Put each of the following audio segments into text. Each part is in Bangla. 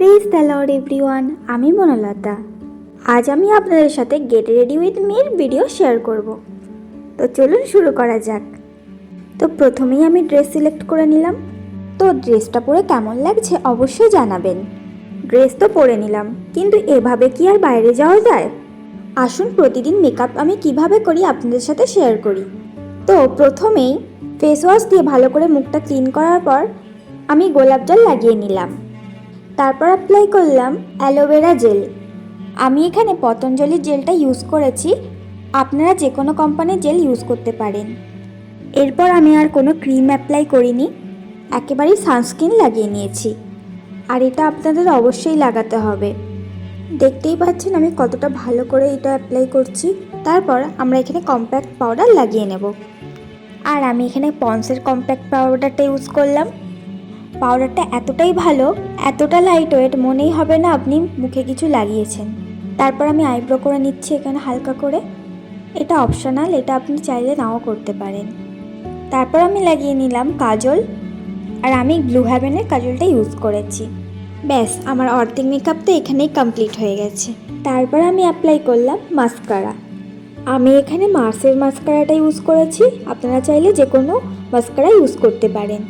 প্রেজ দ্য লর্ড এভরিওয়ান, আমি বনলতা। আজ আমি আপনাদের সাথে get ready with Mir video share করব। তো চলুন শুরু করা যাক। তো প্রথমেই আমি ড্রেস সিলেক্ট করে নিলাম। তো ড্রেসটা পরে কেমন লাগছে অবশ্যই জানাবেন। ড্রেস তো পরে নিলাম, কিন্তু এভাবে কি আর বাইরে যাওয়া যায়? আসুন প্রতিদিন মেকআপ আমি কিভাবে করি আপনাদের সাথে শেয়ার করি। তো প্রথমেই ফেস ওয়াশ দিয়ে ভালো করে মুখটা ক্লিন করার পর আমি গোলাপ জল লাগিয়ে নিলাম। তারপর অ্যাপ্লাই করলাম অ্যালোভেরা জেল। আমি এখানে পতঞ্জলির জেলটা ইউজ করেছি, আপনারা যে কোনো কোম্পানির জেল ইউজ করতে পারেন। এরপর আমি আর কোনো ক্রিম অ্যাপ্লাই করিনি, একেবারেই সানস্ক্রিন লাগিয়ে নিয়েছি। আর এটা আপনাদের অবশ্যই লাগাতে হবে। দেখতেই পাচ্ছেন আমি কতটা ভালো করে এটা অ্যাপ্লাই করছি। তারপর আমরা এখানে কম্প্যাক্ট পাউডার লাগিয়ে নেব। আর আমি এখানে পন্সের কম্প্যাক্ট পাউডারটা ইউজ করলাম। পাউডারটা এতটাই ভালো, এতটা লাইট ওয়েট, মনেই হবে না আপনি মুখে কিছু লাগিয়েছেন। তারপর আমি আইব্রো করে নিচ্ছি এখানে হালকা করে। এটা অপশনাল, এটা আপনি চাইলে নাও করতে পারেন। তারপর আমি লাগিয়ে নিলাম কাজল। আর আমি ব্লু হেভেনের কাজলটা ইউজ করেছি। ব্যাস, আমার অর্ধেক মেকআপ তো এখানেই কমপ্লিট হয়ে গেছে। তারপর আমি অ্যাপ্লাই করলাম মাস্কারা। আমি এখানে মার্সের মাস্কারাটা ইউজ করেছি, আপনারা চাইলে যে কোনো মাস্কারা ইউজ করতে পারেন।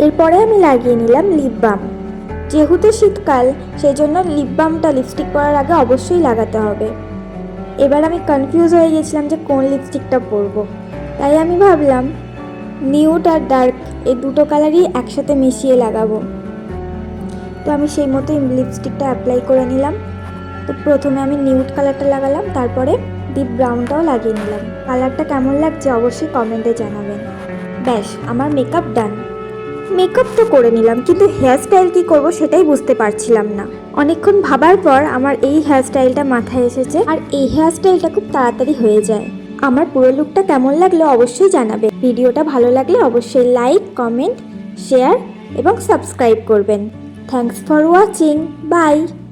এরপরে আমি লাগিয়ে নিলাম লিপ বাম। যেহেতু শীতকাল, সেই জন্য লিপ বামটা লিপস্টিক পরার আগে অবশ্যই লাগাতে হবে। এবার আমি কনফিউজ হয়ে গেছিলাম যে কোন লিপস্টিকটা পরবো, তাই আমি ভাবলাম নিউড আর ডার্ক এই দুটো কালারই একসাথে মিশিয়ে লাগাবো। তো আমি সেই মতোই লিপস্টিকটা অ্যাপ্লাই করে নিলাম। তো প্রথমে আমি নিউড কালারটা লাগালাম, তারপরে ডিপ ব্রাউনটাও লাগিয়ে নিলাম। কালারটা কেমন লাগছে অবশ্যই কমেন্টে জানাবেন। ব্যাস, আমার মেকআপ ডান। মেকআপ তো করে নিলাম, কিন্তু হেয়ারস্টাইল কী করব সেটাই বুঝতে পারছিলাম না। অনেকক্ষণ ভাবার পর আমার এই হেয়ারস্টাইলটা মাথায় এসেছে, আর এই হেয়ারস্টাইলটা খুব তাড়াতাড়ি হয়ে যায়। আমার পুরো লুকটা কেমন লাগলো অবশ্যই জানাবে। ভিডিওটা ভালো লাগলে অবশ্যই লাইক, কমেন্ট, শেয়ার এবং সাবস্ক্রাইব করবেন। Thanks for watching. বাই।